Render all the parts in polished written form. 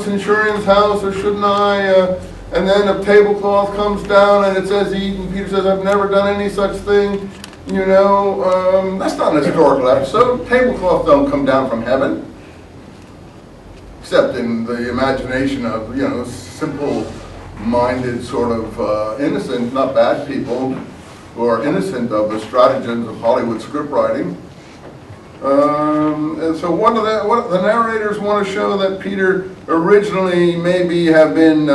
the centurion's house, or shouldn't I? And then a tablecloth comes down and it says eat, and Peter says, I've never done any such thing. You know, that's not an historical episode. Tablecloths don't come down from heaven, except in the imagination of, you know, simple-minded sort of innocent, not bad people, who are innocent of the stratagems of Hollywood script writing. And so what the narrators want to show that Peter originally maybe have been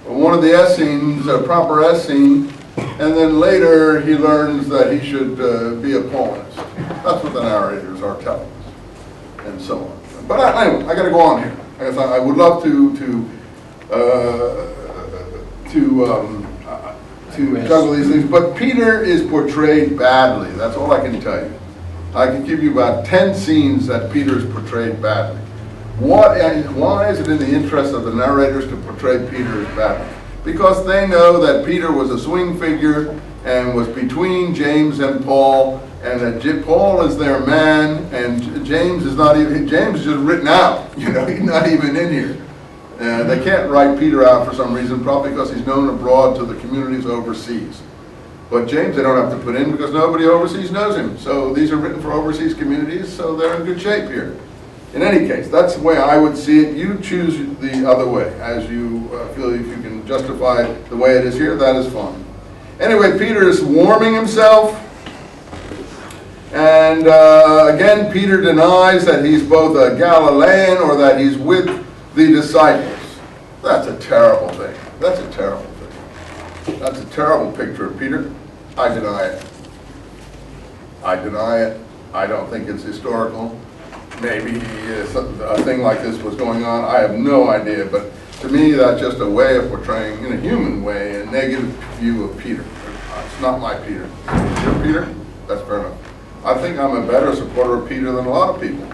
one of the Essenes, a proper Essene, and then later he learns that he should be a Paulinist. That's what the narrators are telling us, and so on. But anyway, I got to go on here. I would love to juggle these things, but Peter is portrayed badly. That's all I can tell you. I can give you about 10 scenes that Peter is portrayed badly. Why is it in the interest of the narrators to portray Peter as badly? Because they know that Peter was a swing figure and was between James and Paul, and that Paul is their man, and James is not even, James is just written out. You know, he's not even in here. They can't write Peter out for some reason, probably because he's known abroad to the communities overseas. But James they don't have to put in because nobody overseas knows him. So these are written for overseas communities, so they're in good shape here. In any case, that's the way I would see it. You choose the other way. As you feel if you can justify the way it is here, that is fine. Anyway, Peter is warming himself. And again, Peter denies that he's both a Galilean or that he's with the disciples. That's a terrible thing. That's a terrible thing. That's a terrible picture of Peter. I deny it. I deny it. I don't think it's historical. Maybe a thing like this was going on. I have no idea. But to me, that's just a way of portraying, in a human way, a negative view of Peter. It's not my Peter. Your Peter? That's fair enough. I think I'm a better supporter of Peter than a lot of people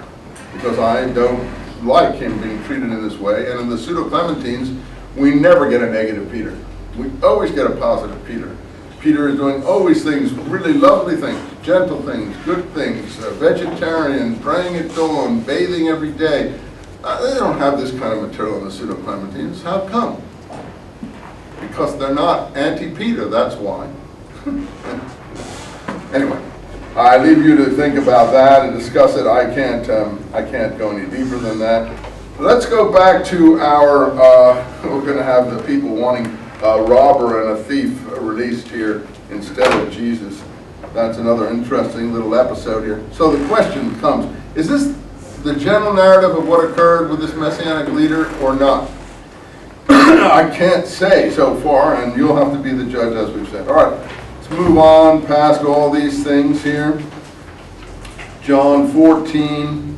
because I don't like him being treated in this way. And in the Pseudo-Clementines, we never get a negative Peter. We always get a positive Peter. Peter is doing always things, really lovely things, gentle things, good things, vegetarian, praying at dawn, bathing every day. They don't have this kind of material in the Pseudo-Clementines. How come? Because they're not anti-Peter, that's why. Anyway, I leave you to think about that and discuss it. I can't go any deeper than that. Let's go back to our, we're going to have the people wanting a robber and a thief released here instead of Jesus. That's another interesting little episode here. So the question comes, is this the general narrative of what occurred with this Messianic leader or not? I can't say so far, and you'll have to be the judge as we've said. All right, let's move on past all these things here. John 14,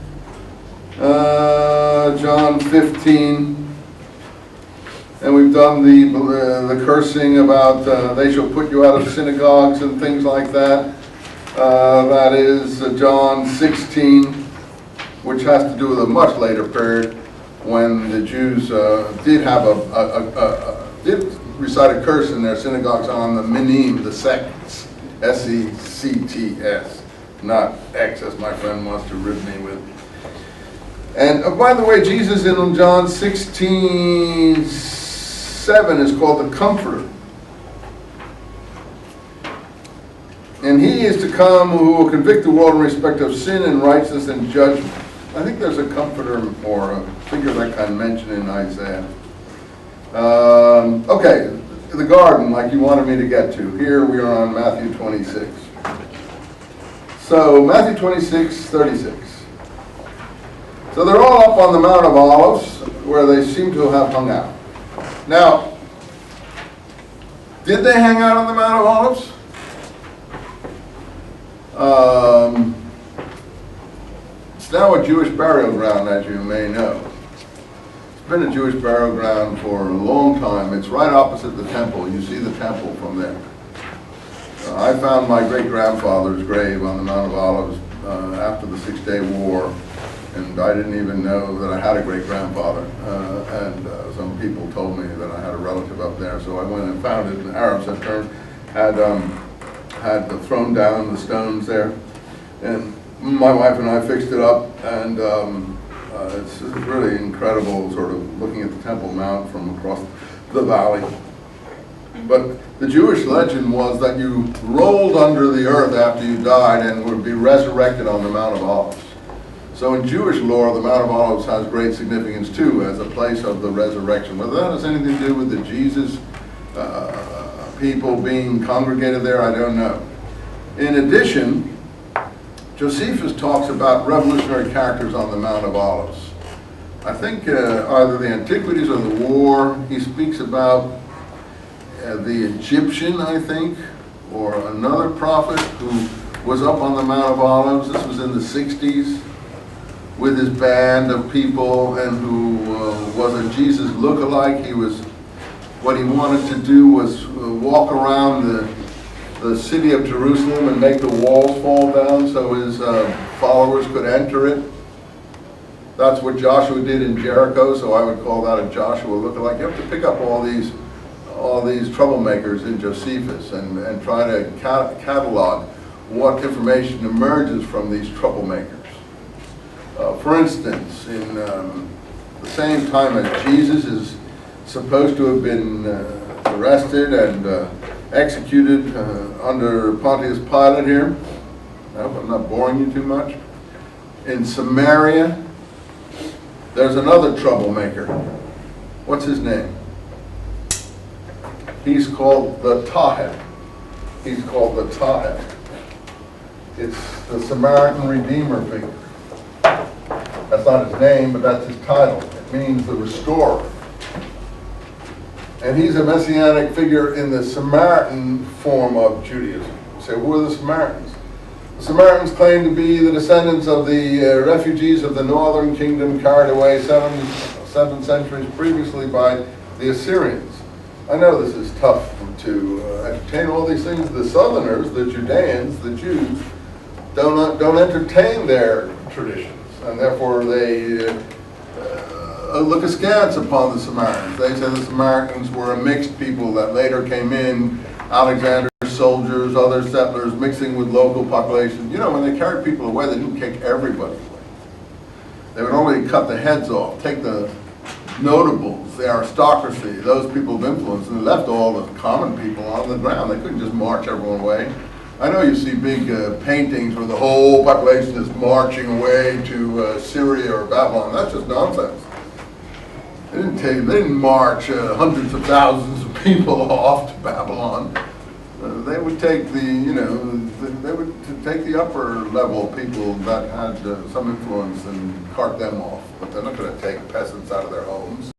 John 15. And we've done the cursing about they shall put you out of synagogues and things like that. That is John 16, which has to do with a much later period when the Jews did recite a curse in their synagogues on the minim, the sects, S-E-C-T-S, not X as my friend wants to rib me with. And by the way, Jesus in John 16:7 is called the Comforter. And he is to come who will convict the world in respect of sin and righteousness and judgment. I think there's a comforter or a figure of that kind mentioned in Isaiah. Okay, the garden, like you wanted me to get to. Here we are on Matthew 26. So Matthew 26:36. So they're all up on the Mount of Olives where they seem to have hung out. Now, did they hang out on the Mount of Olives? It's now a Jewish burial ground, as you may know. It's been a Jewish burial ground for a long time. It's right opposite the temple. You see the temple from there. I found my great-grandfather's grave on the Mount of Olives after the Six-Day War, and I didn't even know that I had a great-grandfather. And some people told me that I had a relative up there, so I went and found it. And the Arabs had thrown down the stones there, and my wife and I fixed it up, and It's really incredible, sort of looking at the Temple Mount from across the valley. But the Jewish legend was that you rolled under the earth after you died and would be resurrected on the Mount of Olives. So in Jewish lore, the Mount of Olives has great significance too, as a place of the resurrection. Whether that has anything to do with the Jesus people being congregated there, I don't know. In addition, Josephus talks about revolutionary characters on the Mount of Olives. I think either the Antiquities or the War, he speaks about the Egyptian, I think, or another prophet who was up on the Mount of Olives. This was in the 60s with his band of people, and who was a Jesus lookalike. What he wanted to do was walk around the city of Jerusalem and make the walls fall down so his followers could enter it. That's what Joshua did in Jericho, so I would call that a Joshua lookalike. You have to pick up all these troublemakers in Josephus and try to catalog what information emerges from these troublemakers. For instance, in the same time as Jesus is supposed to have been arrested and executed under Pontius Pilate here, I hope I'm not boring you too much, in Samaria, there's another troublemaker. What's his name? He's called the Tahed. He's called the Tahed. It's the Samaritan Redeemer figure. That's not his name, but that's his title. It means the restorer. And he's a messianic figure in the Samaritan form of Judaism. You say, who are the Samaritans? The Samaritans claim to be the descendants of the refugees of the northern kingdom carried away 7 centuries previously by the Assyrians. I know this is tough to entertain all these things. The Southerners, the Judeans, the Jews, don't entertain their traditions, and therefore they look askance upon the Samaritans. They say the Samaritans were a mixed people that later came in, Alexander's soldiers, other settlers, mixing with local populations. You know, when they carried people away, they didn't kick everybody away. They would only cut the heads off, take the notables, the aristocracy, those people of influence, and left all the common people on the ground. They couldn't just march everyone away. I know you see big paintings where the whole population is marching away to Syria or Babylon. That's just nonsense. They didn't march hundreds of thousands of people off to Babylon. They would take they would take the upper level people that had some influence and cart them off. But they're not going to take peasants out of their homes.